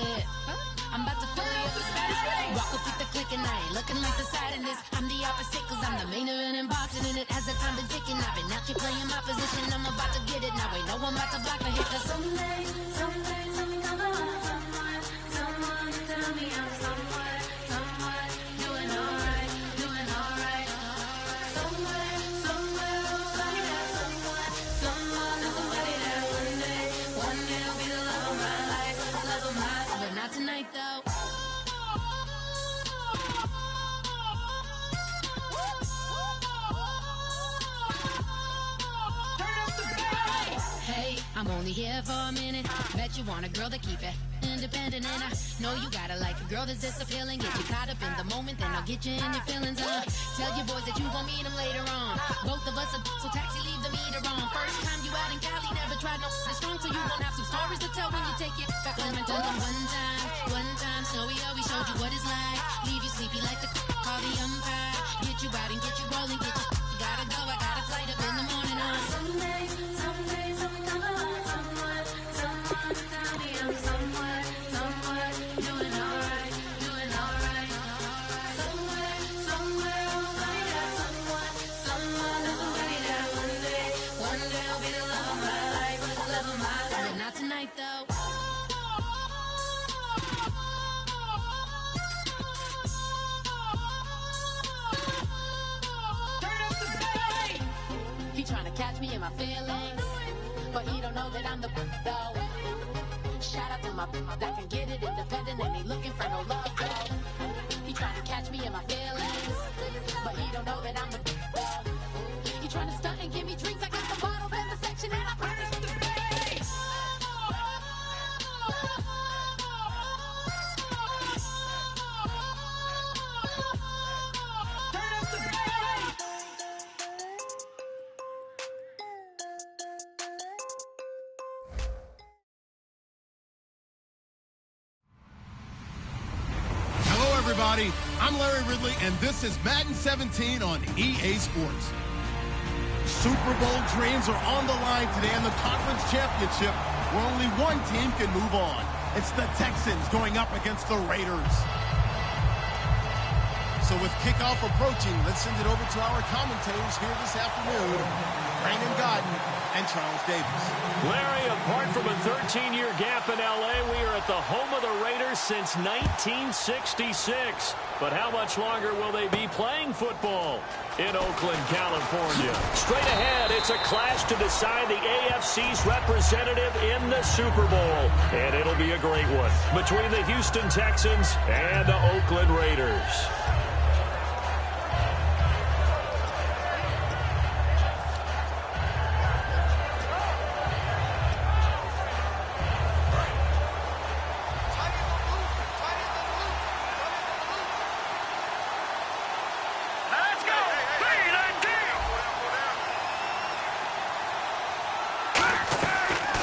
it. I'm about to fill you up the status. Walk up with the click and I ain't looking like the side in this. I'm the opposite cause I'm the main event in boxing and it has the time been ticking. I've been out here playing my position. I'm about to get it now. Ain't no one about to block the hit. Cause someday something come along. Someone tell me I'm somewhere doing alright. Somewhere, somebody that someone and somebody that one day will be the love of my life, but not tonight though. Hey, I'm only here for a minute. Bet you want a girl to keep it independent, and I know you gotta like a girl that's this appealing. Get you caught up in the moment, then I'll get you in your feelings. Tell your boys that you gon' meet them later on. Both of us are so taxi, leave the meter on. First time you out in Cali, never tried no strong, so you gon' have some stories to tell when you take it back home and tell them one time, Snowy always showed you what it's like. Leave you sleepy like the call the umpire. Get you out and get you rolling, get you gotta go. I got a flight up in the morning on someday, something come along. Someone tell me I'm somewhere doing alright. Somewhere, somebody that someone and somebody that one day will be the love of my life, but not tonight though. He trying to catch me in my feelings, but he don't know that I'm the though. Shout out to my that can get it independent and he looking for no love though. He trying to catch me in my feelings, but he don't know that I'm the though. He trying to stunt and give me drinks. I got the bottles in the section and I promise to pay. Everybody, I'm Larry Ridley, and this is Madden 17 on EA Sports. Super Bowl dreams are on the line today in the conference championship, where only one team can move on. It's the Texans going up against the Raiders. So with kickoff approaching, let's send it over to our commentators here this afternoon, Brandon Godden and Charles Davis. Larry, apart from a 13-year gap in L.A., we are at the home of the Raiders since 1966. But how much longer will they be playing football in Oakland, California? Straight ahead, it's a clash to decide the AFC's representative in the Super Bowl. And it'll be a great one between the Houston Texans and the Oakland Raiders.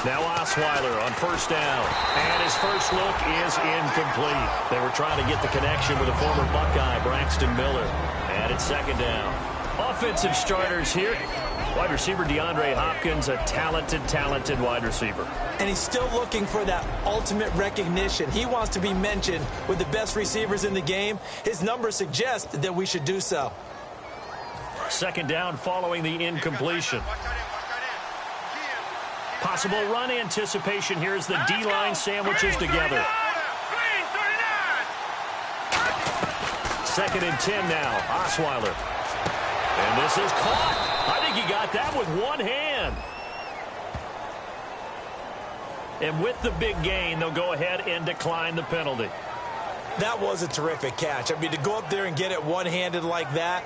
Now Osweiler on first down, and his first look is incomplete. They were trying to get the connection with a former Buckeye, Braxton Miller, and it's second down. Offensive starters here. Wide receiver DeAndre Hopkins, a talented wide receiver. And he's still looking for that ultimate recognition. He wants to be mentioned with the best receivers in the game. His numbers suggest that we should do so. Second down following the incompletion. Possible run anticipation here as the D-line sandwiches together. Second and 10 now. Osweiler. And this is caught. I think he got that with one hand. And with the big gain, they'll go ahead and decline the penalty. That was a terrific catch. I mean, to go up there and get it one-handed like that,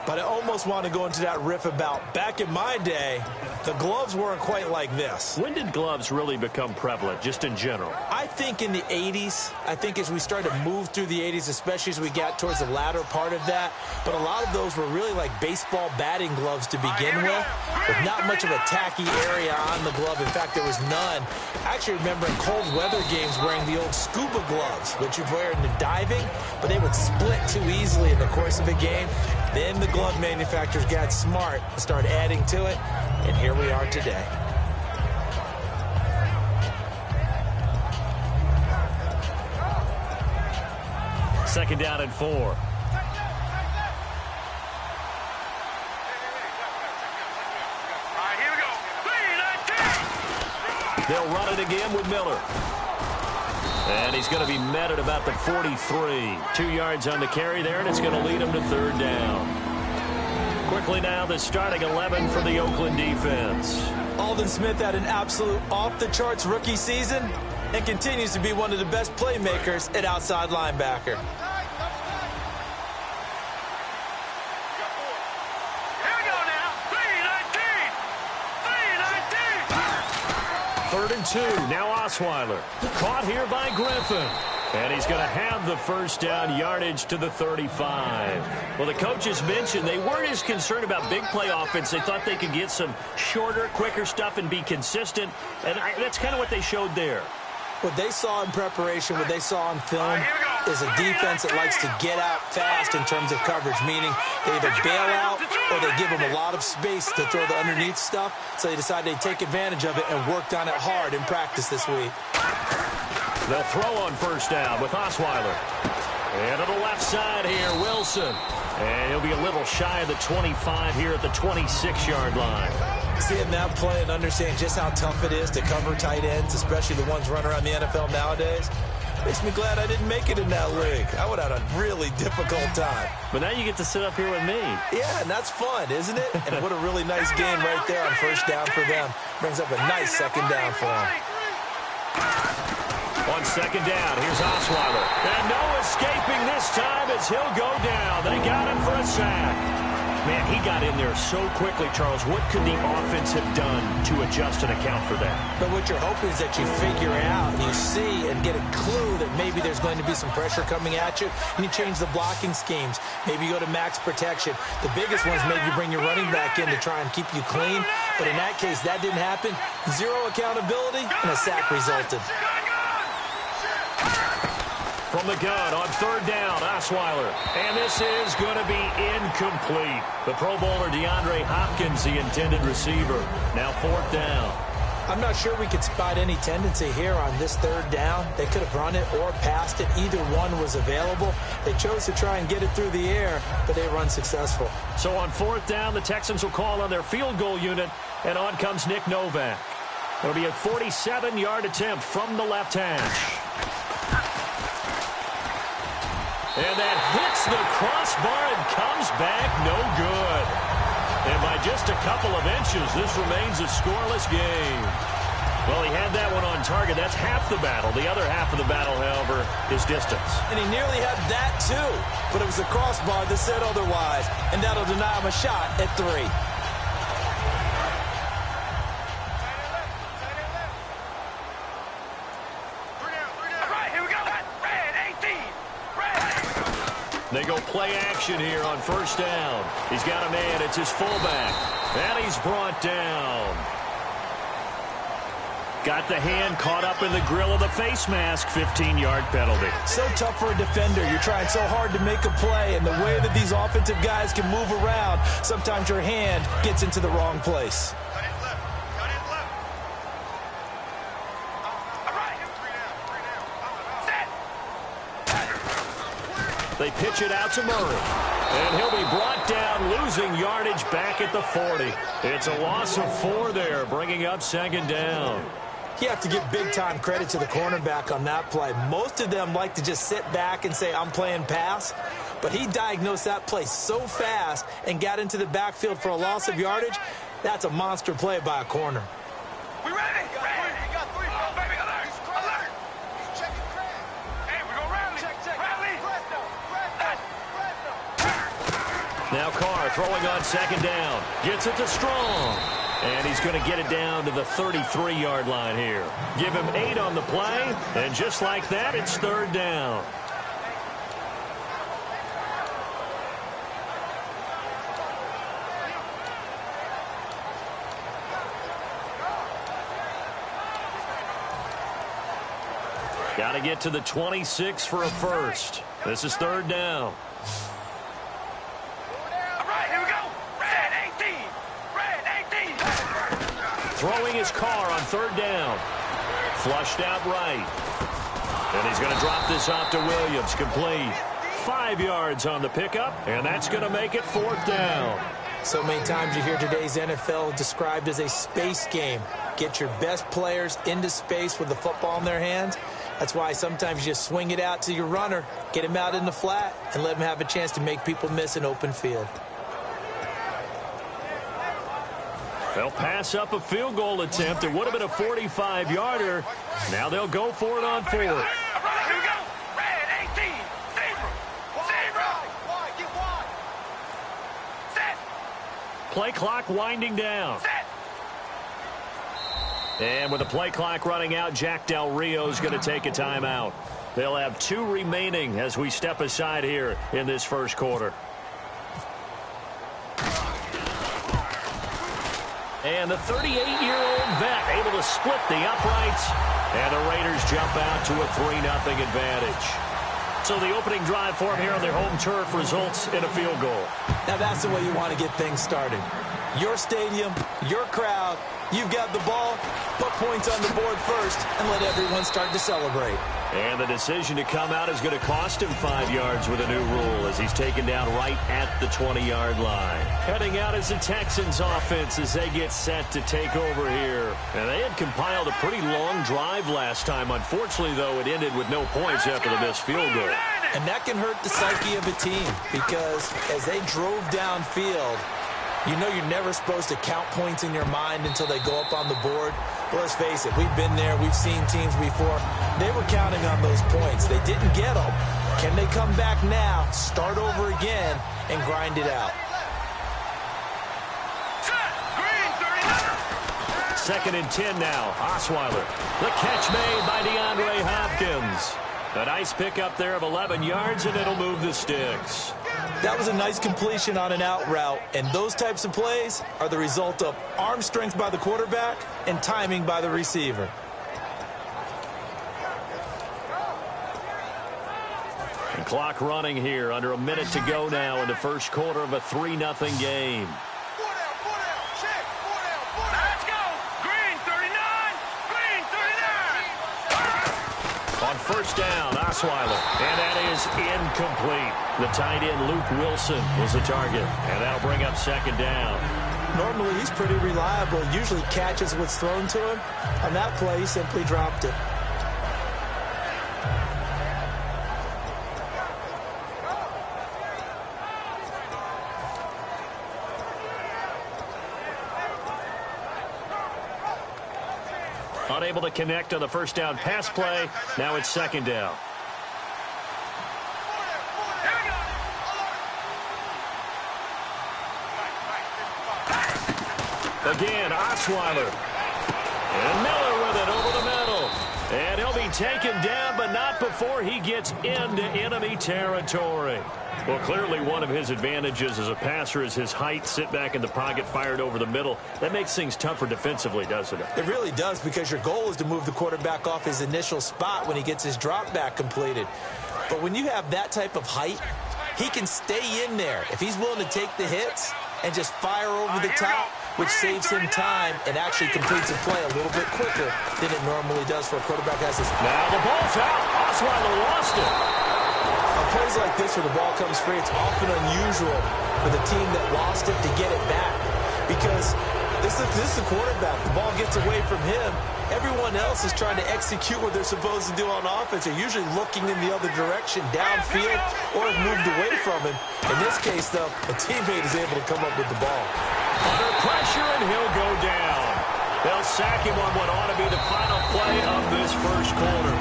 but I almost want to go into that riff about back in my day, the gloves weren't quite like this. When did gloves really become prevalent, just in general? I think in the 80s. I think as we started to move through the 80s, especially as we got towards the latter part of that. But a lot of those were really like baseball batting gloves to begin with not much of a tacky area on the glove. In fact, there was none. I actually remember in cold weather games wearing the old scuba gloves, which you'd wear in the diving, but they would split too easily in the course of a game. Then the glove manufacturers got smart and started adding to it, and here we are today. Second down and 4. They'll run it again with Miller. And he's going to be met at about the 43. 2 yards on the carry there, and it's going to lead him to third down. Quickly now, the starting 11 for the Oakland defense. Aldon Smith had an absolute off-the-charts rookie season and continues to be one of the best playmakers at outside linebacker. Third and 2. Now Osweiler. Caught here by Griffin. And he's going to have the first down, yardage to the 35. Well, the coaches mentioned they weren't as concerned about big play offense. They thought they could get some shorter, quicker stuff and be consistent. And that's kind of what they showed there. What they saw in preparation, what they saw on film, is a defense that likes to get out fast in terms of coverage, meaning they either bail out or they give them a lot of space to throw the underneath stuff. So they decided they'd take advantage of it and worked on it hard in practice this week. They'll throw on first down with Osweiler. And to the left side here, Wilson. And he'll be a little shy of the 25 here at the 26-yard line. Seeing that play and understand just how tough it is to cover tight ends, especially the ones running around the NFL nowadays, makes me glad I didn't make it in that league. I would have had a really difficult time. But now you get to sit up here with me. Yeah, and that's fun, isn't it? And what a really nice game right there on first down for them. Brings up a nice second down for them. On second down, here's Osweiler. And no escaping this time as he'll go down. They got him for a sack. Man, he got in there so quickly, Charles. What could the offense have done to adjust and account for that? But what you're hoping is that you figure it out and you see and get a clue that maybe there's going to be some pressure coming at you, and you change the blocking schemes. Maybe you go to max protection. The biggest one is maybe you bring your running back in to try and keep you clean. But in that case, that didn't happen. Zero accountability, and a sack resulted. From the gun on third down, Osweiler. And this is going to be incomplete. The Pro Bowler DeAndre Hopkins, the intended receiver. Now fourth down. I'm not sure we could spot any tendency here on this third down. They could have run it or passed it. Either one was available. They chose to try and get it through the air, but they were unsuccessful. So on fourth down, the Texans will call on their field goal unit, and on comes Nick Novak. It'll be a 47-yard attempt from the left hash. And that hits the crossbar and comes back no good. And by just a couple of inches, this remains a scoreless game. Well, he had that one on target. That's half the battle. The other half of the battle, however, is distance. And he nearly had that, too. But it was the crossbar that said otherwise. And that'll deny him a shot at 3. They go play action here on first down. He's got a man. It's his fullback. And he's brought down. Got the hand caught up in the grill of the face mask. 15-yard penalty. So tough for a defender. You're trying so hard to make a play, and the way that these offensive guys can move around, sometimes your hand gets into the wrong place. They pitch it out to Murray. And he'll be brought down, losing yardage back at the 40. It's a loss of 4 there, bringing up second down. You have to give big-time credit to the cornerback on that play. Most of them like to just sit back and say, I'm playing pass. But he diagnosed that play so fast and got into the backfield for a loss of yardage. That's a monster play by a corner. We ready? We got 3. Oh, baby, alert! Alert! He's checking crack. Hey, we go rally. Check. Rally. Now Carr throwing on second down. Gets it to Strong. And he's going to get it down to the 33-yard line here. Give him 8 on the play. And just like that, it's third down. Got to get to the 26 for a first. This is third down. All right, here we go. Red 18. Red 18. Throwing his car on third down. Flushed out right. And he's going to drop this off to Williams. Complete. 5 yards on the pickup, and that's going to make it 4th down. So many times you hear today's NFL described as a space game. Get your best players into space with the football in their hands. That's why sometimes you just swing it out to your runner, get him out in the flat, and let him have a chance to make people miss an open field. They'll pass up a field goal attempt. It would have been a 45-yarder. Now they'll go for it on 4th. Here we go. Red 18. Zebra. Wide. Get wide. Set. Play clock winding down. Set. And with the play clock running out, Jack Del Rio is going to take a timeout. They'll have 2 remaining as we step aside here in this first quarter. And the 38-year-old vet able to split the uprights. And the Raiders jump out to a 3-0 advantage. So the opening drive for them here on their home turf results in a field goal. Now that's the way you want to get things started. Your stadium, your crowd, you've got the ball, put points on the board first, and let everyone start to celebrate. And the decision to come out is going to cost him 5 yards with a new rule as he's taken down right at the 20-yard line. Heading out is the Texans offense as they get set to take over here. And they had compiled a pretty long drive last time. Unfortunately, though, it ended with no points after the missed field goal. And that can hurt the psyche of a team because as they drove downfield, you know you're never supposed to count points in your mind until they go up on the board. Well, let's face it, we've been there. We've seen teams before. They were counting on those points. They didn't get them. Can they come back now, start over again, and grind it out? Second and 10 now. Osweiler. The catch made by DeAndre Hopkins. A nice pickup there of 11 yards, and it'll move the sticks. That was a nice completion on an out route, and those types of plays are the result of arm strength by the quarterback and timing by the receiver. And clock running here, under a minute to go now in the first quarter of a 3-0 game. Let's go. Green 39. Green 39. On first down, Osweiler, and that is incomplete. The tight end, Luke Wilson, was the target, and that'll bring up second down. Normally, he's pretty reliable, usually catches what's thrown to him. On that play, he simply dropped it. Unable to connect on the first down pass play. Now it's second down. Again, Osweiler. And Miller with it over the middle. And he'll be taken down, but not before he gets into enemy territory. Well, clearly one of his advantages as a passer is his height. Sit back in the pocket, fired over the middle. That makes things tougher defensively, doesn't it? It really does, because your goal is to move the quarterback off his initial spot when he gets his drop back completed. But when you have that type of height, he can stay in there if he's willing to take the hits and just fire over the top, which saves him time and actually completes a play a little bit quicker than it normally does for a quarterback has his. Now the ball's out. Osweiler lost it. On plays like this where the ball comes free, it's often unusual for the team that lost it to get it back, because this is the quarterback. The ball gets away from him. Everyone else is trying to execute what they're supposed to do on offense. They're usually looking in the other direction, downfield, or have moved away from him. In this case, though, a teammate is able to come up with the ball. Under pressure, and he'll go down. They'll sack him on what ought to be the final play of this first quarter.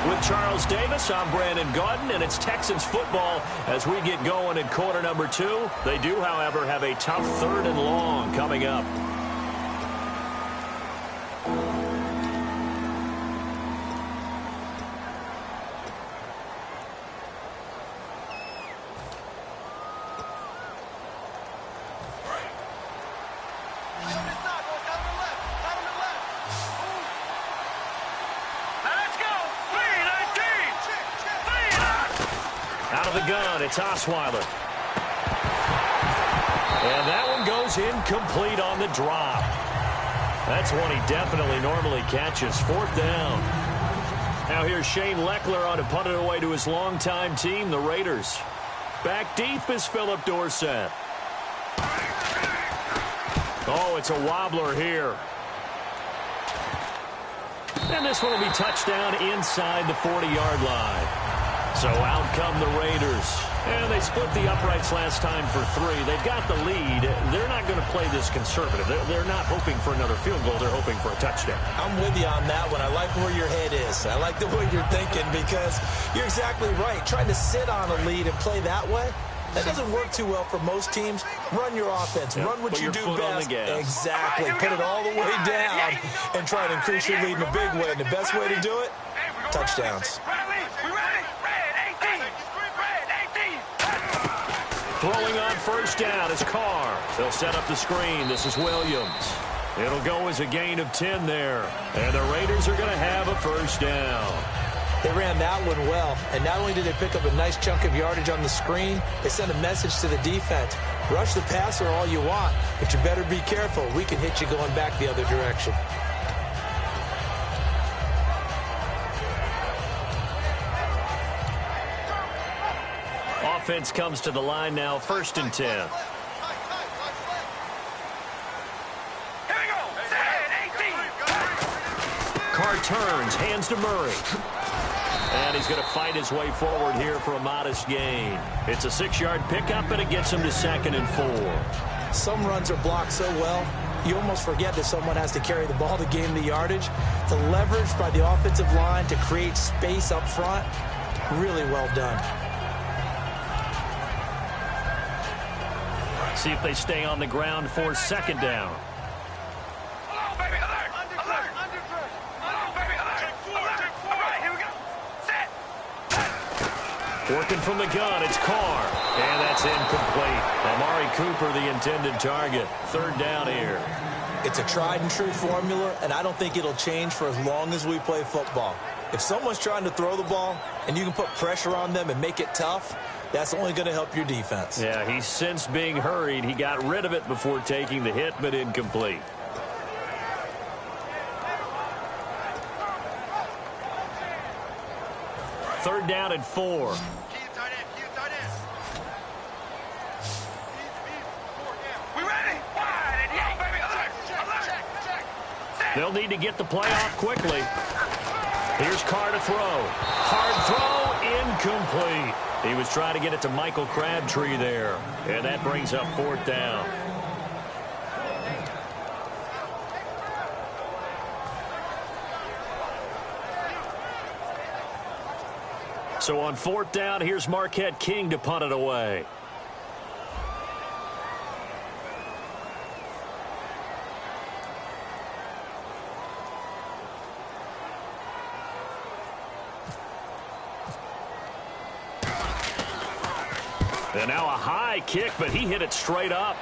With Charles Davis, I'm Brandon Gaudin, and it's Texans football as we get going in quarter number 2. They do, however, have a tough 3rd and long coming up. It's Osweiler. And that one goes incomplete on the drop. That's one he definitely normally catches. 4th down. Now here's Shane Leckler on to punt it away to his longtime team, the Raiders. Back deep is Philip Dorsett. Oh, it's a wobbler here. And this one will be touchdown inside the 40-yard line. So out come the Raiders. And they split the uprights last time for 3. They've got the lead. They're not going to play this conservative. They're not hoping for another field goal. They're hoping for a touchdown. I'm with you on that one. I like where your head is. I like the way you're thinking because you're exactly right. Trying to sit on a lead and play that way, that doesn't work too well for most teams. Run your offense. Yep. Run what Put you your do foot on best. the gas. Exactly. Put it all the way down and try to increase your lead in a big way. And the best way to do it, touchdowns. Throwing on first down is Carr. They'll set up the screen. This is Williams. It'll go as a gain of 10 there. And the Raiders are going to have a first down. They ran that one well, and not only did they pick up a nice chunk of yardage on the screen, they sent a message to the defense. Rush the passer all you want, but you better be careful. We can hit you going back the other direction. Offense comes to the line now, 1st and 10. Carr turns, hands to Murray. And he's going to fight his way forward here for a modest gain. It's a 6-yard pickup, and it gets him to 2nd and 4. Some runs are blocked so well, you almost forget that someone has to carry the ball to gain the yardage. The leverage by the offensive line to create space up front, really well done. See if they stay on the ground for 2nd down. Working from the gun, it's Carr. And that's incomplete. Amari Cooper, the intended target. 3rd down here. It's a tried-and-true formula, and I don't think it'll change for as long as we play football. If someone's trying to throw the ball and you can put pressure on them and make it tough, that's only going to help your defense. Yeah, he's since being hurried. He got rid of it before taking the hit, but incomplete. Third down and 4. They'll need to get the play off quickly. Here's Carr to throw. Hard throw, incomplete. He was trying to get it to Michael Crabtree there. And that brings up 4th down. So on 4th down, here's Marquette King to punt it away. And now a high kick, but he hit it straight up.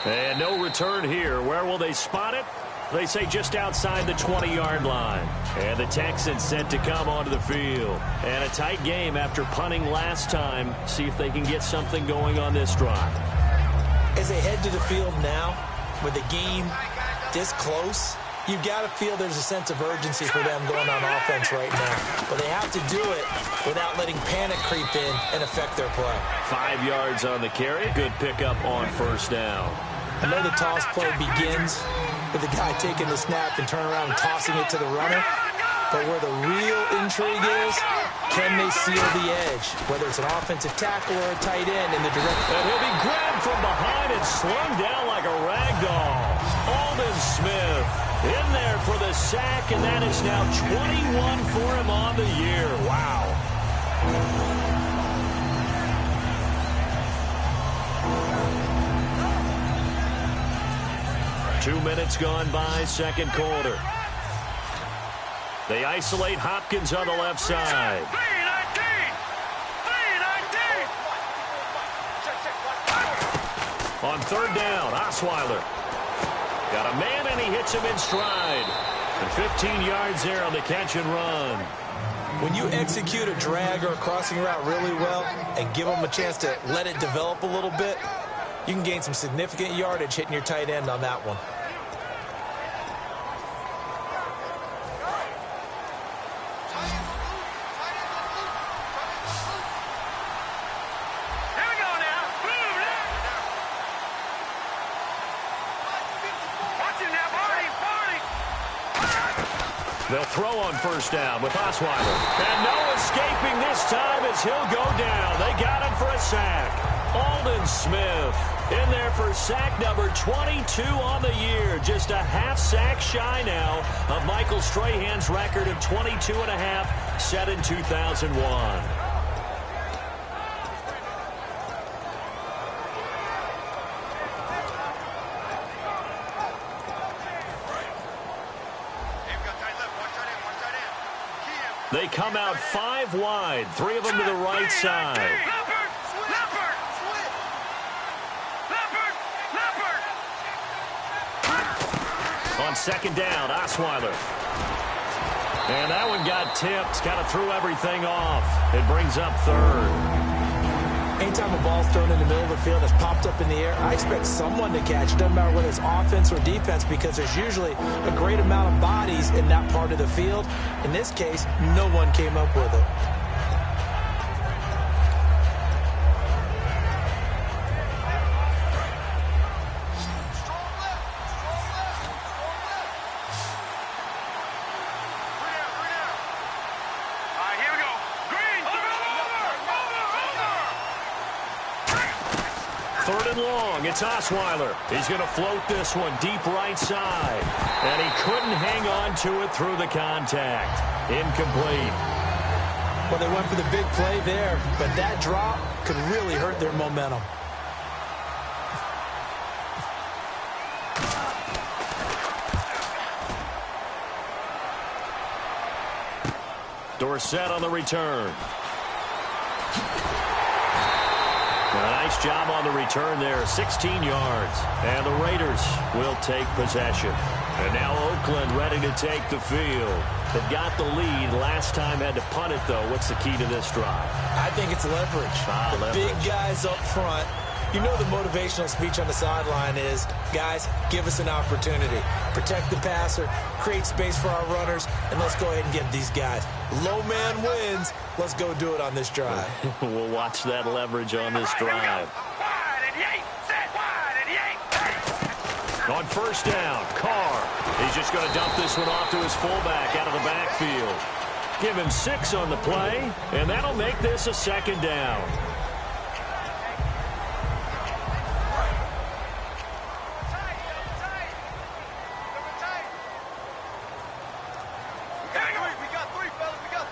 And no return here. Where will they spot it? They say just outside the 20-yard line. And the Texans set to come onto the field. And a tight game after punting last time. See if they can get something going on this drive. As they head to the field now, with the game this close, you've got to feel there's a sense of urgency for them going on offense right now. But they have to do it without letting panic creep in and affect their play. 5 yards on the carry. Good pickup on 1st down. I know the toss play begins with the guy taking the snap and turn around and tossing it to the runner. But where the real intrigue is, can they seal the edge? Whether it's an offensive tackle or a tight end in the direction. And he'll be grabbed from behind and slung down like a rag doll. Aldon Smith in there for the sack, and that is now 21 for him on the year. Wow. Two minutes gone by, 2nd quarter. They isolate Hopkins on the left side. On 3rd down, Osweiler. Got a man, and he hits him in stride. And 15 yards there on the catch and run. When you execute a drag or a crossing route really well and give them a chance to let it develop a little bit, you can gain some significant yardage hitting your tight end on that one. They'll throw on first down with Osweiler. And no escaping this time as he'll go down. They got him for a sack. Aldon Smith in there for sack number 22 on the year. Just a half sack shy now of Michael Strahan's record of 22.5 set in 2001. They come out 5 wide, 3 of them to the right side. On second down, Osweiler. And that one got tipped, kind of threw everything off. It brings up third. Anytime a ball's thrown in the middle of the field that's popped up in the air, I expect someone to catch it. Doesn't matter whether it's offense or defense, because there's usually a great amount of bodies in that part of the field. In this case, no one came up with it. Third and long, it's Osweiler. He's going to float this one deep right side. And he couldn't hang on to it through the contact. Incomplete. Well, they went for the big play there, but that drop could really hurt their momentum. Dorsett on the return. A nice job on the return there, 16 yards. And the Raiders will take possession. And now Oakland ready to take the field. They've got the lead. Last time had to punt it, though. What's the key to this drive? I think it's leverage. The big guys up front. You know the motivational speech on the sideline is, guys, give us an opportunity. Protect the passer, create space for our runners, and let's go ahead and get these guys. Low man wins. Let's go do it on this drive. We'll watch that leverage on this drive. On first down, Carr. He's just going to dump this one off to his fullback out of the backfield. Give him 6 on the play, and that'll make this a second down.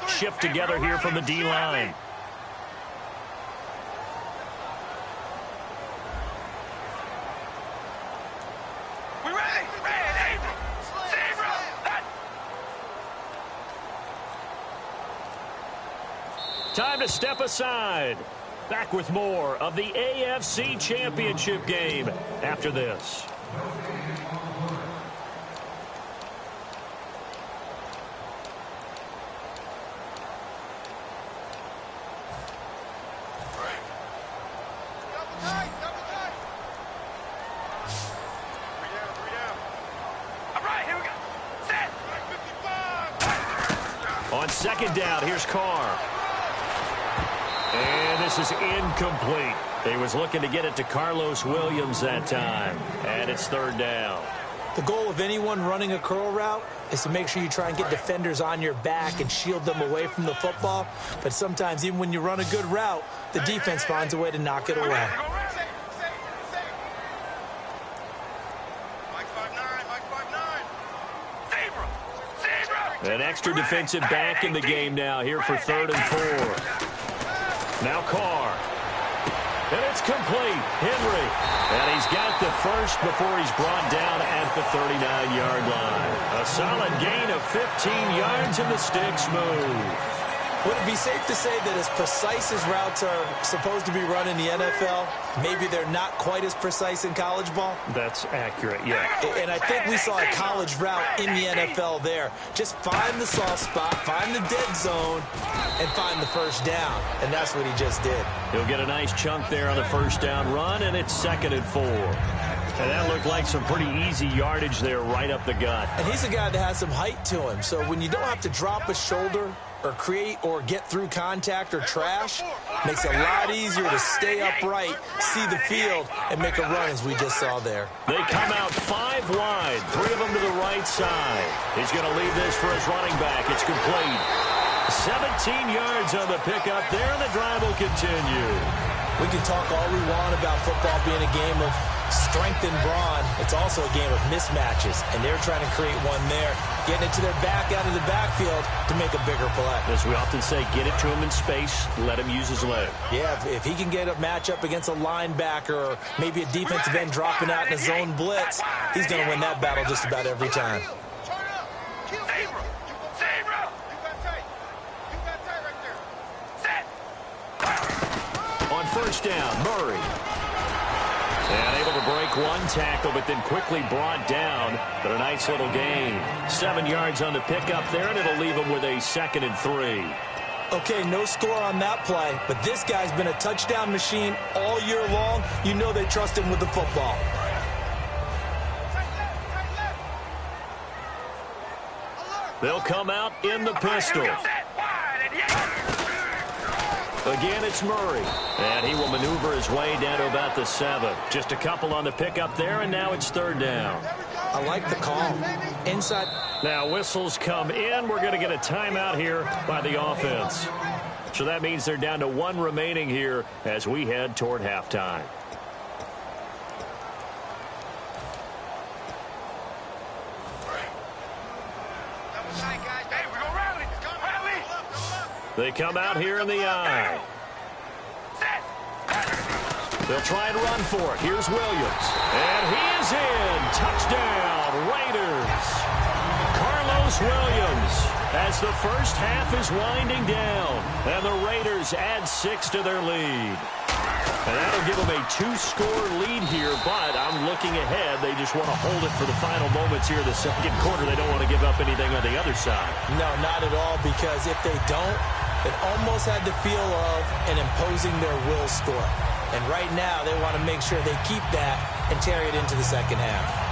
Shift together here from the D-line. We ready? Time to step aside. Back with more of the AFC Championship game after this. On second down, here's Carr. And this is incomplete. He was looking to get it to Carlos Williams that time. And it's third down. The goal of anyone running a curl route is to make sure you try and get defenders on your back and shield them away from the football. But sometimes, even when you run a good route, the defense finds a way to knock it away. An extra defensive back in the game now here for 3rd and 4. Now Carr. And it's complete. Henry. And he's got the first before he's brought down at the 39-yard line. A solid gain of 15 yards and the sticks move. Would it be safe to say that as precise as routes are supposed to be run in the NFL, maybe they're not quite as precise in college ball? That's accurate, yeah. And I think we saw a college route in the NFL there. Just find the soft spot, find the dead zone, and find the first down. And that's what he just did. He'll get a nice chunk there on the first down run, and it's 2nd and 4. And that looked like some pretty easy yardage there right up the gut. And he's a guy that has some height to him. So when you don't have to drop a shoulder or create or get through contact or trash, makes it a lot easier to stay upright, see the field, and make a run as we just saw there. They come out 5 wide, 3 of them to the right side. He's going to leave this for his running back. It's complete. 17 yards on the pickup there, and the drive will continue. We can talk all we want about football being a game of strength and brawn. It's also a game of mismatches, and they're trying to create one there, getting it to their back out of the backfield to make a bigger play. As we often say, get it to him in space, let him use his leg. Yeah, if he can get a matchup against a linebacker or maybe a defensive end dropping out in a zone blitz, he's going to win that battle just about every time. On first down, Murray. And able to break one tackle, but then quickly brought down. But a nice little gain. 7 yards on the pickup there, and it'll leave him with a 2nd and 3. Okay, no score on that play, but this guy's been a touchdown machine all year long. You know they trust him with the football. They'll come out in the pistol. Again, it's Murray. And he will maneuver his way down to about the 7. Just a couple on the pickup there, and now it's 3rd down. I like the call. Inside. Now whistles come in. We're going to get a timeout here by the offense. So that means they're down to 1 remaining here as we head toward halftime. They come out here in the I. They'll try and run for it. Here's Williams. And he is in. Touchdown, Raiders. Carlos Williams as the first half is winding down. And the Raiders add 6 to their lead. And that'll give them a 2-score lead here, but I'm looking ahead. They just want to hold it for the final moments here in the second quarter. They don't want to give up anything on the other side. No, not at all, because if they don't, it almost had the feel of an imposing their will score. And right now, they want to make sure they keep that and carry it into the second half.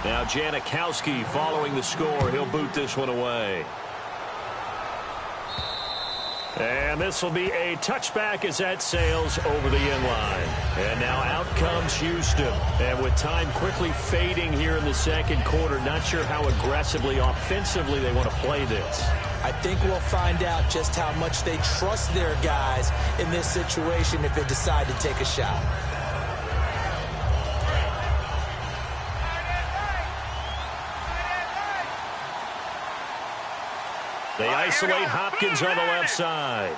Now Janikowski following the score. He'll boot this one away. And this will be a touchback as that sails over the inline. And now out comes Houston. And with time quickly fading here in the second quarter, not sure how aggressively, offensively they want to play this. I think we'll find out just how much they trust their guys in this situation if they decide to take a shot. They isolate Hopkins on the left side.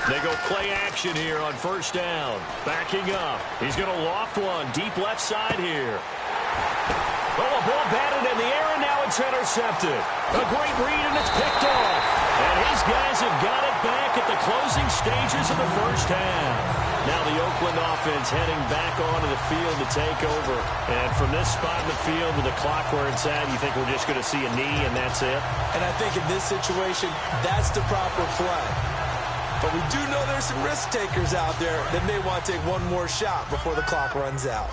They go play action here on first down. Backing up. He's going to loft one. Deep left side here. Oh, a ball batted in the air, and now it's intercepted. A great read, and it's picked off. And his guys have got it back at the closing stages of the first half. Now the Oakland offense heading back onto the field to take over. And from this spot in the field with the clock where it's at, you think we're just going to see a knee and that's it? And I think in this situation, that's the proper play. But we do know there's some risk takers out there that may want to take one more shot before the clock runs out.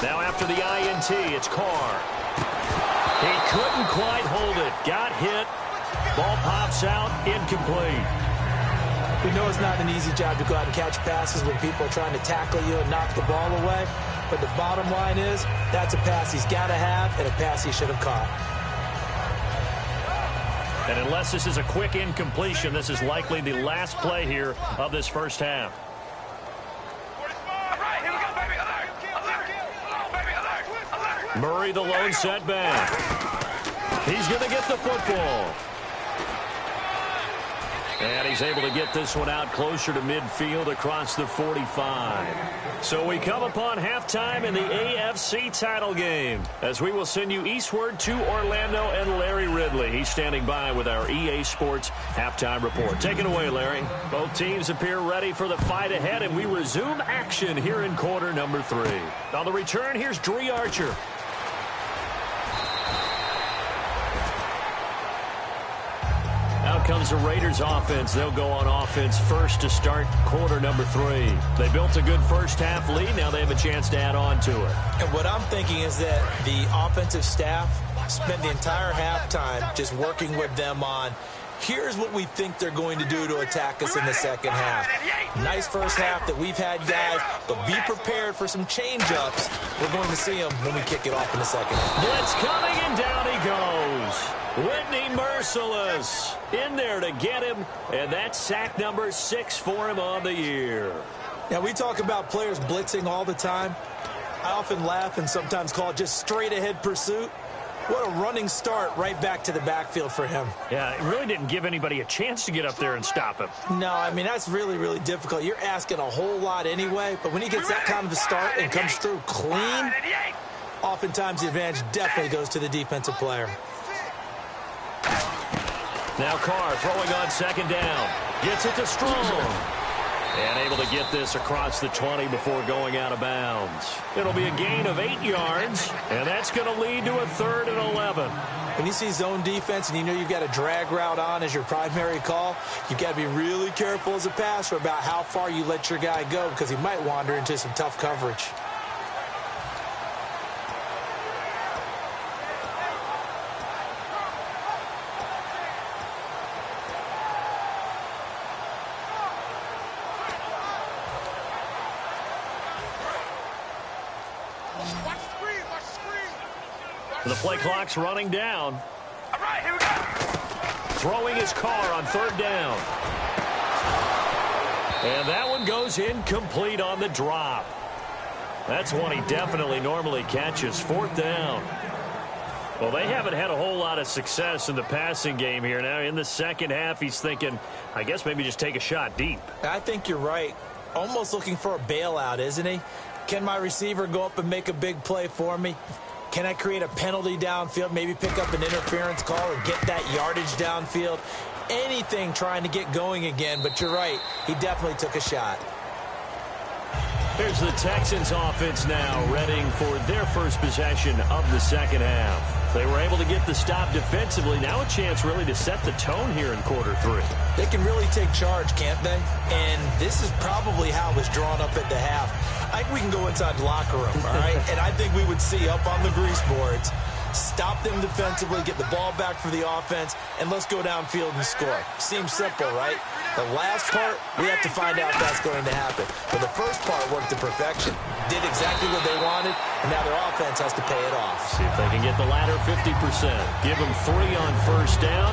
Now after the INT, it's Carr. He couldn't quite hold it. Got hit. Ball pops out. Incomplete. We know it's not an easy job to go out and catch passes when people are trying to tackle you and knock the ball away. But the bottom line is, that's a pass he's got to have and a pass he should have caught. And unless this is a quick incompletion, this is likely the last play here of this first half. Murray, the lone setback. He's going to get the football. And he's able to get this one out closer to midfield across the 45. So we come upon halftime in the AFC title game as we will send you eastward to Orlando and Larry Ridley. He's standing by with our EA Sports halftime report. Take it away, Larry. Both teams appear ready for the fight ahead, and we resume action here in quarter number 3. On the return, here's Dree Archer. Out comes the Raiders offense. They'll go on offense first to start quarter number 3. They built a good first half lead. Now they have a chance to add on to it. And what I'm thinking is that the offensive staff spent the entire halftime just working with them on, here's what we think they're going to do to attack us in the second half. Nice first half that we've had, guys, but be prepared for some change-ups. We're going to see them when we kick it off in the second half. Blitz coming, and down he goes. Whitney Merciless in there to get him, and that's sack number 6 for him on the year. Now, we talk about players blitzing all the time. I often laugh and sometimes call it just straight-ahead pursuit. What a running start right back to the backfield for him. Yeah, it really didn't give anybody a chance to get up there and stop him. No, I mean, that's really, really difficult. You're asking a whole lot anyway, but when he gets that kind of a start and comes through clean, oftentimes the advantage definitely goes to the defensive player. Now Carr throwing on second down. Gets it to Strong. And able to get this across the 20 before going out of bounds. It'll be a gain of 8 yards, and that's going to lead to a 3rd and 11. When you see zone defense and you know you've got a drag route on as your primary call, you've got to be really careful as a passer about how far you let your guy go because he might wander into some tough coverage. The play clock's running down. All right, here we go. Throwing his Carr on 3rd down. And that one goes incomplete on the drop. That's one he definitely normally catches. 4th down. Well, they haven't had a whole lot of success in the passing game here. Now, in the second half, he's thinking, I guess maybe just take a shot deep. I think you're right. Almost looking for a bailout, isn't he? Can my receiver go up and make a big play for me? Can I create a penalty downfield, maybe pick up an interference call or get that yardage downfield? Anything trying to get going again, but you're right. He definitely took a shot. Here's the Texans offense now, readying for their first possession of the second half. They were able to get the stop defensively. Now a chance really to set the tone here in quarter 3. They can really take charge, can't they? And this is probably how it was drawn up at the half. I think we can go inside the locker room, all right? And I think we would see up on the grease boards, stop them defensively, get the ball back for the offense, and let's go downfield and score. Seems simple, right? The last part, we have to find out if that's going to happen. But the first part worked to perfection. Did exactly what they wanted, and now their offense has to pay it off. See if they can get the latter 50%. Give them 3 on 1st down.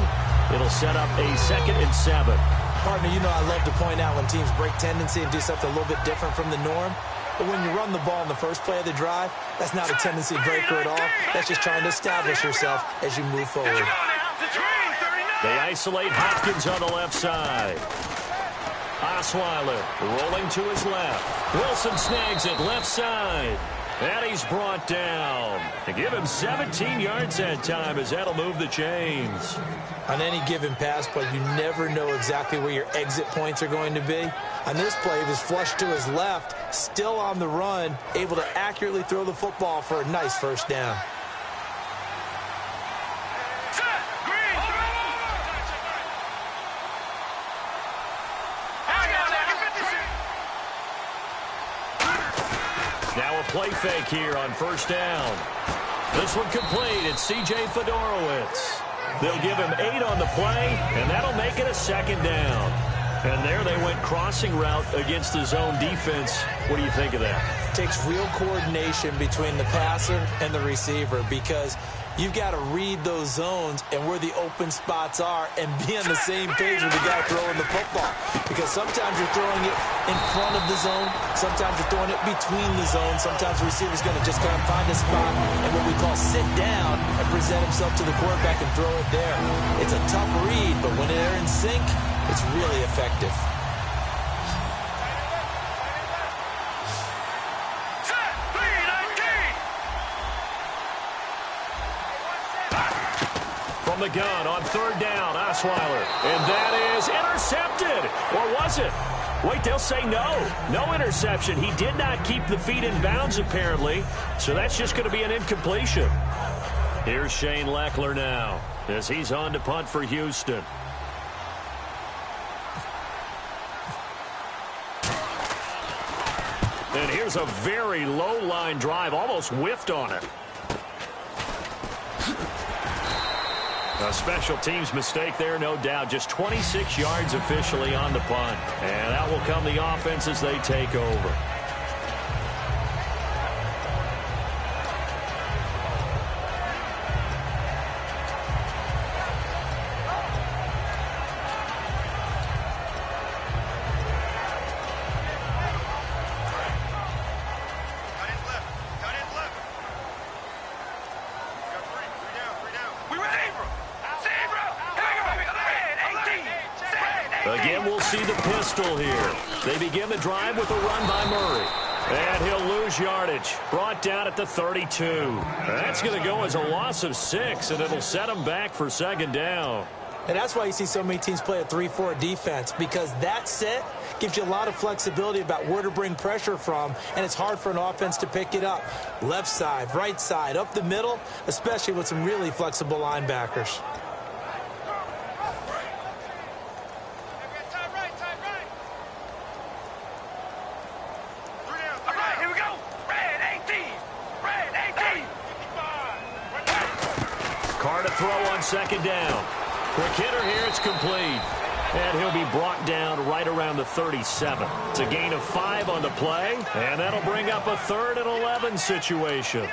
It'll set up a 2nd and 7. Partner, you know I love to point out when teams break tendency and do something a little bit different from the norm. But when you run the ball in the first play of the drive, that's not a tendency breaker at all. That's just trying to establish yourself as you move forward. They isolate Hopkins on the left side. Osweiler rolling to his left. Wilson snags it left side. And he's brought down. To give him 17 yards that time as that'll move the chains. On any given pass play, you never know exactly where your exit points are going to be. On this play, he was flushed to his left, still on the run, able to accurately throw the football for a nice 1st down. Now a play fake here on 1st down. This one complete. It's C.J. Fedorowicz. They'll give him 8 on the play, and that'll make it a 2nd down. And there they went crossing route against the zone defense. What do you think of that? It takes real coordination between the passer and the receiver because you've got to read those zones and where the open spots are and be on the same page with the guy throwing the football. Because sometimes you're throwing it in front of the zone. Sometimes you're throwing it between the zones. Sometimes the receiver's going to just kind of find a spot and what we call sit down and present himself to the quarterback and throw it there. It's a tough read, but when they're in sync, It's really effective. From the gun on third down, Osweiler. And that is intercepted. Or was it? Wait, they'll say no. No interception. He did not keep the feet in bounds, apparently. So that's just going to be an incompletion. Here's Shane Leckler now as he's on to punt for Houston. And here's a very low-line drive, almost whiffed on it. A special teams mistake there, no doubt. Just 26 yards officially on the punt. And out will come the offense as they take over. Again, we'll see the pistol here. They begin the drive with a run by Murray. And he'll lose yardage. Brought down at the 32. That's going to go as a loss of 6, and it'll set him back for second down. And that's why you see so many teams play a 3-4 defense, because that set gives you a lot of flexibility about where to bring pressure from, and it's hard for an offense to pick it up. Left side, right side, up the middle, especially with some really flexible linebackers. Second down. Quick hitter here, it's complete. And he'll be brought down right around the 37. It's a gain of 5 on the play, and that'll bring up a 3rd and 11 situation.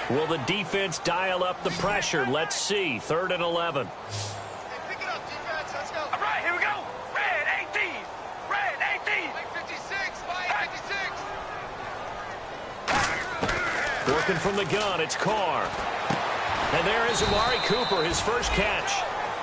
Will the defense dial up the pressure? Let's see. 3rd and 11. Working from the gun, it's Carr. And there is Amari Cooper, his first catch.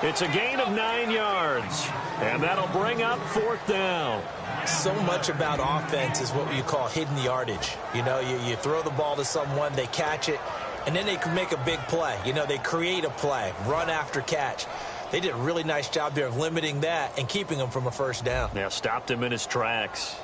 It's a gain of 9 yards. And that'll bring up 4th down. So much about offense is what you call hidden yardage. You know, you throw the ball to someone, they catch it, and then they can make a big play. You know, they create a play, run after catch. They did a really nice job there of limiting that and keeping him from a first down. Yeah, stopped him in his tracks.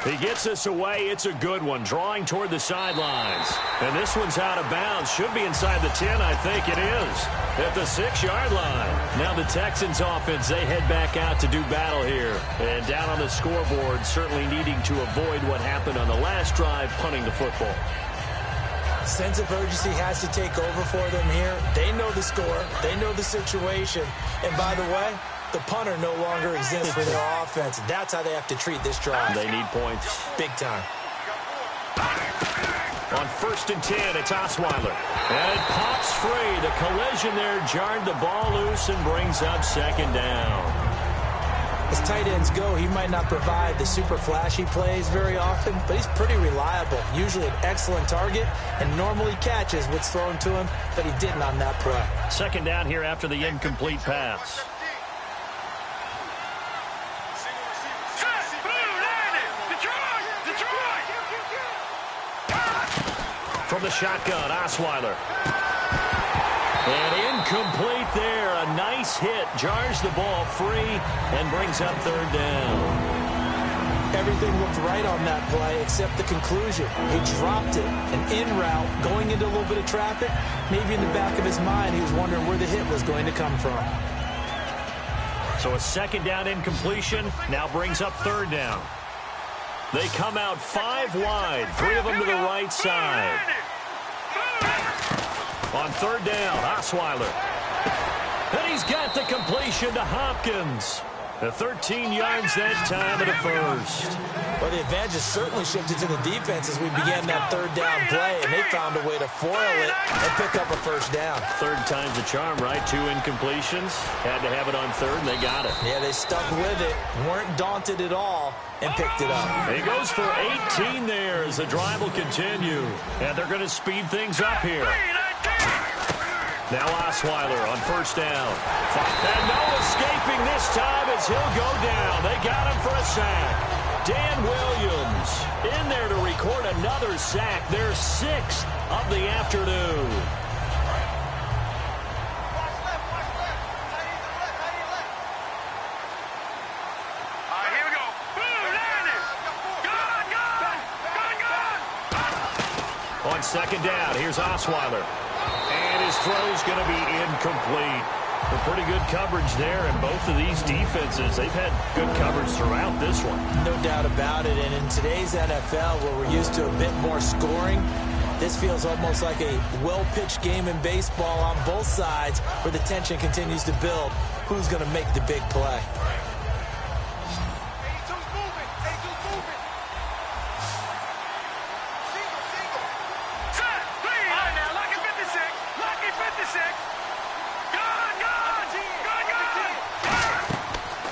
He gets this away. It's a good one. Drawing toward the sidelines. And this one's out of bounds. Should be inside the 10, I think it is. At the 6-yard line. Now the Texans offense, they head back out to do battle here. And down on the scoreboard, certainly needing to avoid what happened on the last drive, punting the football. Sense of urgency has to take over for them here. They know the score. They know the situation. And by the way, the punter no longer exists for their offense. That's how they have to treat this drive. They need points. Big time. On 1st and 10, it's Osweiler. And it pops free. The collision there jarred the ball loose and brings up 2nd down. As tight ends go, he might not provide the super flashy plays very often, but he's pretty reliable. Usually an excellent target and normally catches what's thrown to him, but he didn't on that play. 2nd down here after the incomplete pass. From the shotgun, Osweiler. And incomplete there. A nice hit. Jars the ball free and brings up 3rd down. Everything looked right on that play except the conclusion. He dropped it. And en route, going into a little bit of traffic, maybe in the back of his mind, he was wondering where the hit was going to come from. So a 2nd down incompletion now brings up 3rd down. They come out 5 wide, 3 of them to the right side. On 3rd down, Osweiler. And he's got the completion to Hopkins. The 13 yards that time of the first. Well, the advantage has certainly shifted to the defense as we began that third down play, and they found a way to foil it and pick up a first down. Third time's a charm, right? 2 incompletions. Had to have it on third, and they got it. Yeah, they stuck with it, weren't daunted at all, and picked it up. He goes for 18 there as the drive will continue. And they're going to speed things up here. Now Osweiler on first down. And no escaping this time as he'll go down. They got him for a sack. Dan Williams in there to record another sack. Their 6th of the afternoon. Here we go. Go. On second down, here's Osweiler. And his throw's going to be incomplete. But pretty good coverage there, and both of these defenses, they've had good coverage throughout this one. No doubt about it, and in today's NFL, where we're used to a bit more scoring, this feels almost like a well-pitched game in baseball on both sides, where the tension continues to build. Who's going to make the big play?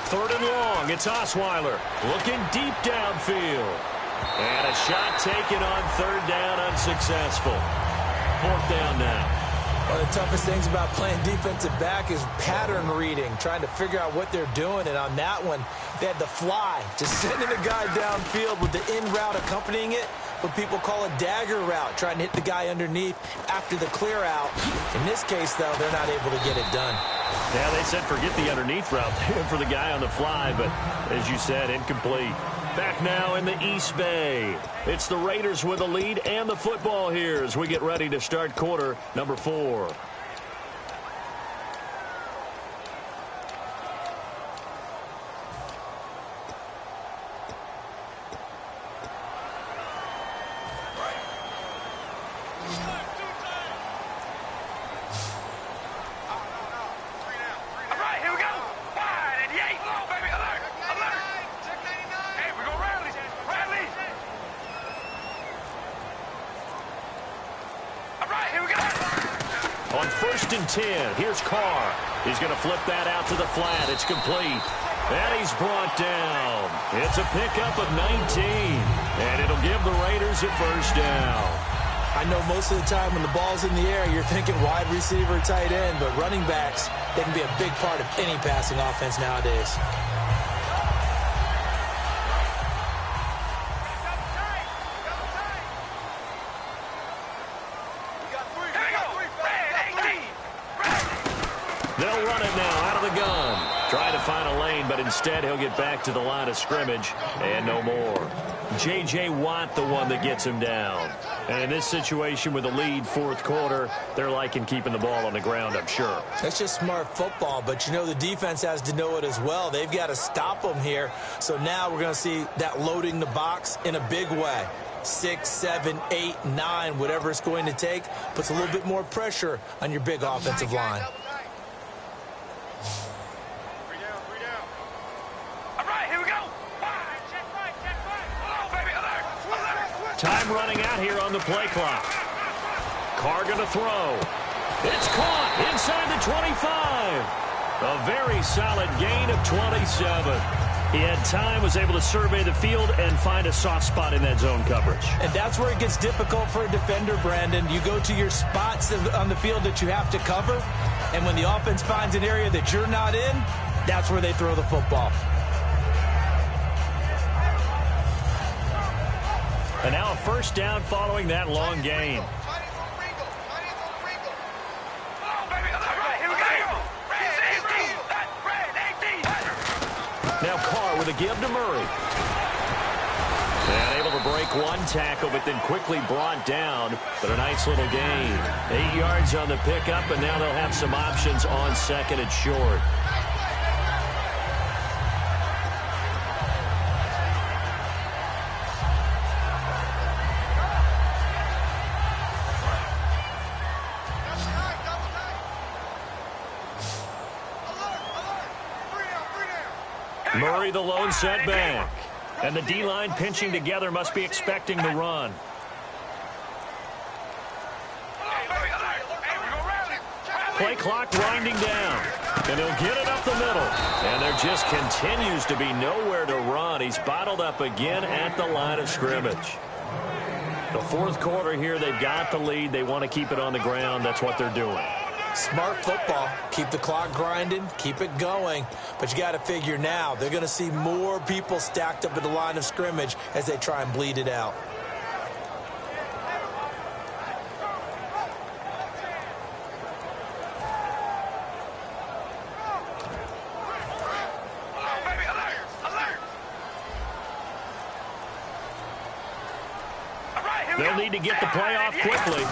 Third and long, it's Osweiler looking deep downfield. And a shot taken on third down, unsuccessful. Fourth down now. One of the toughest things about playing defensive back is pattern reading, trying to figure out what they're doing. And on that one, they had the fly, just sending a guy downfield with the in route accompanying it, what people call a dagger route, trying to hit the guy underneath after the clear out. In this case, though, they're not able to get it done. Yeah, they said forget the underneath route for the guy on the fly, but as you said, incomplete. Back now in the East Bay. It's the Raiders with the lead and the football here as we get ready to start quarter number 4. On first and 10, here's Carr. He's going to flip that out to the flat. It's complete. And he's brought down. It's a pickup of 19. And it'll give the Raiders a first down. I know most of the time when the ball's in the air, you're thinking wide receiver, tight end, but running backs, they can be a big part of any passing offense nowadays. They'll run it now out of the gun. Trying to find a lane, but instead he'll get back to the line of scrimmage and no more. J.J. Watt, the one that gets him down. And in this situation with a lead fourth quarter, they're liking keeping the ball on the ground, I'm sure. That's just smart football, but you know the defense has to know it as well. They've got to stop them here. So now we're going to see that loading the box in a big way. 6, 7, 8, 9, whatever it's going to take, puts a little bit more pressure on your big offensive line. Time running out here on the play clock. Carr going to throw. It's caught inside the 25. A very solid gain of 27. He had time, was able to survey the field and find a soft spot in that zone coverage. And that's where it gets difficult for a defender, Brandon. You go to your spots on the field that you have to cover, and when the offense finds an area that you're not in, that's where they throw the football. And now a first down following that long gain. Now Carr with a give to Murray. And able to break one tackle, but then quickly brought down. But a nice little gain. 8 yards on the pickup, and now they'll have some options on second and short. Murray the lone setback. And the D-line pinching together must be expecting the run. Play clock winding down. And he'll get it up the middle. And there just continues to be nowhere to run. He's bottled up again at the line of scrimmage. The fourth quarter here, they've got the lead. They want to keep it on the ground. That's what they're doing. Smart football. Keep the clock grinding. Keep it going. But you got to figure now, they're going to see more people stacked up at the line of scrimmage as they try and bleed it out. They'll need to get the play off quickly.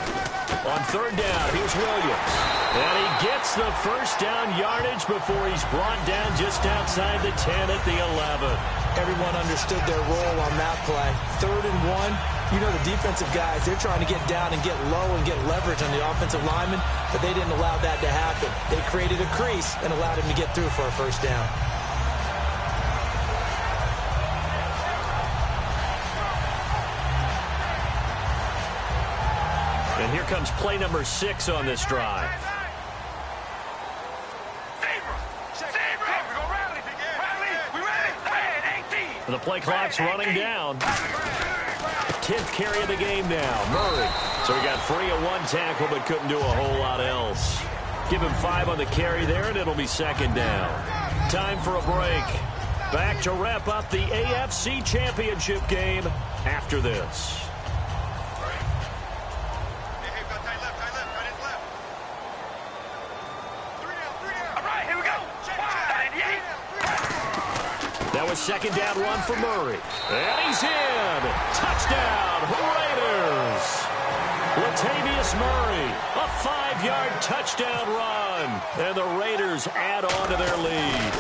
On third down, here's Williams. And he gets the first down yardage before he's brought down just outside the 10 at the 11. Everyone understood their role on that play. 3rd and 1. You know the defensive guys, they're trying to get down and get low and get leverage on the offensive lineman, but they didn't allow that to happen. They created a crease and allowed him to get through for a first down. And here comes play number 6 on this drive. The play clock's running down. 10th carry of the game now, Murray. So he got free of 1 tackle but couldn't do a whole lot else. Give him 5 on the carry there, and it'll be 2nd down. Time for a break. Back to wrap up the AFC Championship game after this. That was 2nd down run for Murray. And he's in. Touchdown, Raiders. Latavius Murray, a 5-yard touchdown run. And the Raiders add on to their lead.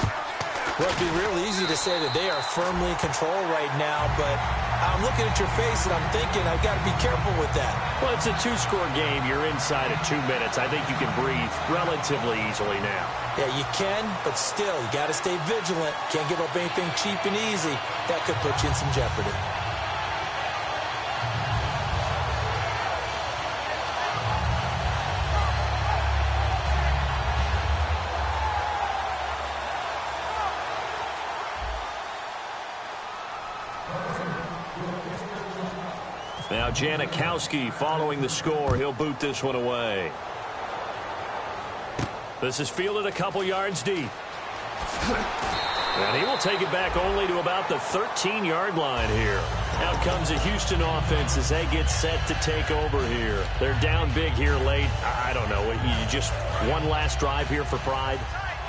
Well, it'd be real easy to say that they are firmly in control right now, but I'm looking at your face and I'm thinking I've got to be careful with that. Well, it's a 2-score game. You're inside of 2 minutes. I think you can breathe relatively easily now. Yeah, you can, but still, you got to stay vigilant. Can't give up anything cheap and easy. That could put you in some jeopardy. Now Janikowski following the score. He'll boot this one away. This is fielded a couple yards deep. And he will take it back only to about the 13-yard line here. Out comes the Houston offense as they get set to take over here. They're down big here late. I don't know. You just one last drive here for pride?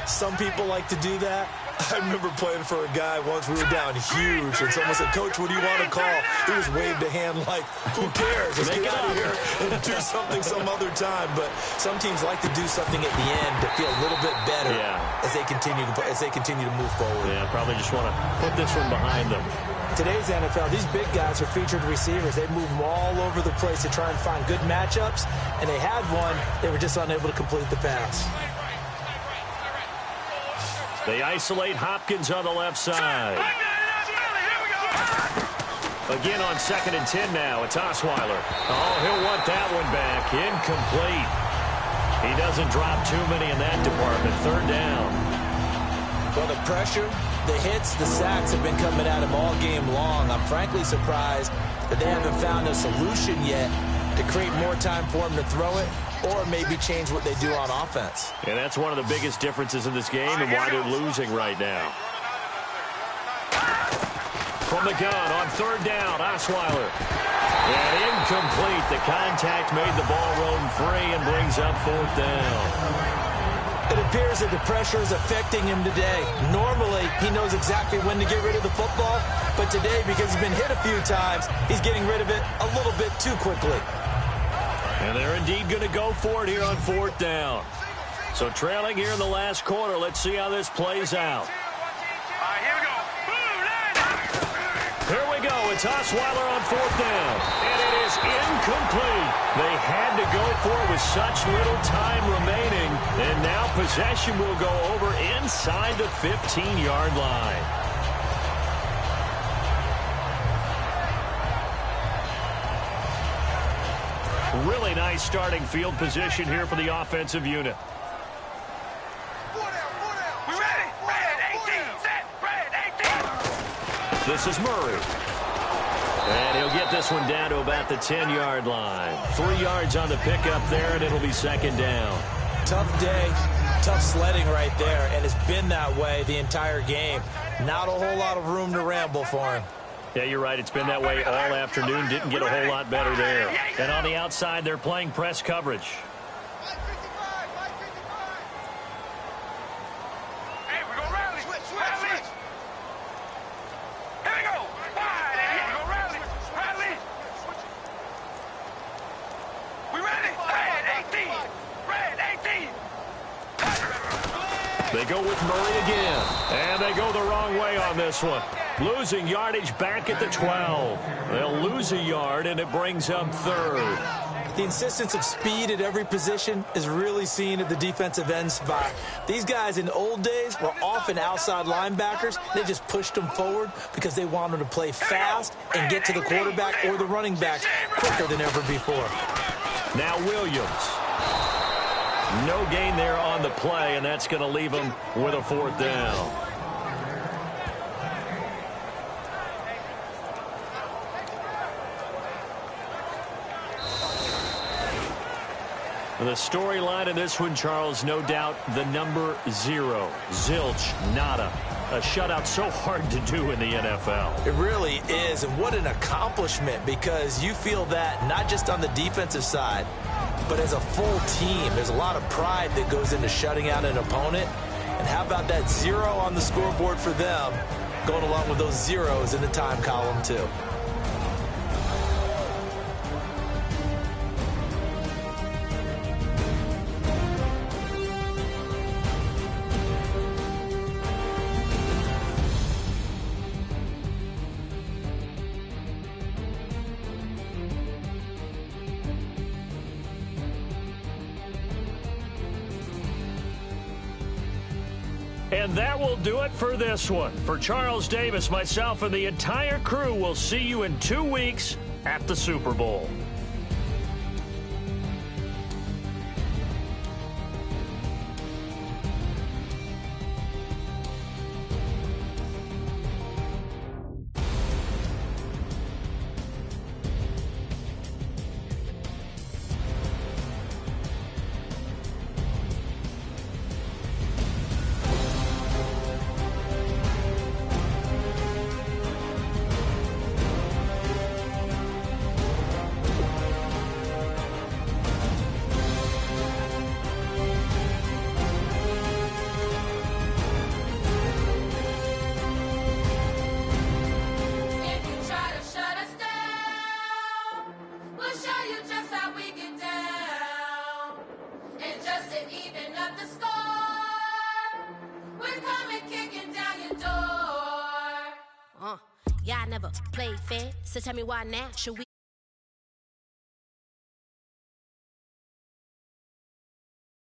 Some people like to do that. I remember playing for a guy once. We were down huge, and someone said, "Coach, what do you want to call?" He just waved a hand like, "Who cares? Let's get out of here and do something some other time." But some teams like to do something at the end to feel a little bit better as they continue to move forward. Yeah, probably just want to put this one behind them. Today's NFL, these big guys are featured receivers. They move them all over the place to try and find good matchups, and they had one. They were just unable to complete the pass. They isolate Hopkins on the left side. Again on 2nd and 10 now. It's Osweiler. Oh, he'll want that one back. Incomplete. He doesn't drop too many in that department. 3rd down. Well, the pressure, the hits, the sacks have been coming at him all game long. I'm frankly surprised that they haven't found a solution yet to create more time for him to throw it, or maybe change what they do on offense. And that's one of the biggest differences in this game and why they're losing right now. From the gun on 3rd down, Osweiler. And incomplete. The contact made the ball roam free and brings up 4th down. It appears that the pressure is affecting him today. Normally, he knows exactly when to get rid of the football, but today, because he's been hit a few times, he's getting rid of it a little bit too quickly. And they're indeed going to go for it here on 4th down. So trailing here in the last quarter. Let's see how this plays out. Here we go. It's Osweiler on 4th down. And it is incomplete. They had to go for it with such little time remaining. And now possession will go over inside the 15-yard line. Really nice starting field position here for the offensive unit. We ready? Red 18, set, red 18. This is Murray. And he'll get this one down to about the 10-yard line. 3 yards on the pickup there, and it'll be second down. Tough day, tough sledding right there, and it's been that way the entire game. Not a whole lot of room to ramble for him. Yeah, you're right. It's been that way all afternoon. Didn't get a whole lot better there. And on the outside, they're playing press coverage. Hey, we're going to rally. Rally. Here we go. Wide. Here we go. Rally. Rally. We ready? Red 18. Red 18. They go with Murray again. And they go the wrong way on this one. Losing yardage back at the 12. They'll lose a yard, and it brings up third. The insistence of speed at every position is really seen at the defensive end spot. These guys in old days were often outside linebackers. They just pushed them forward because they wanted to play fast and get to the quarterback or the running backs quicker than ever before. Now Williams. No gain there on the play, and that's going to leave them with a 4th down. The storyline in this one, Charles, no doubt the number 0. Zilch, nada. A shutout so hard to do in the NFL. It really is, and what an accomplishment, because you feel that not just on the defensive side, but as a full team. There's a lot of pride that goes into shutting out an opponent. And how about that 0 on the scoreboard for them, going along with those zeros in the time column, too. And that will do it for this one. For Charles Davis, myself, and the entire crew, we'll see you in 2 weeks at the Super Bowl. Y'all never played fair, so tell me why now should we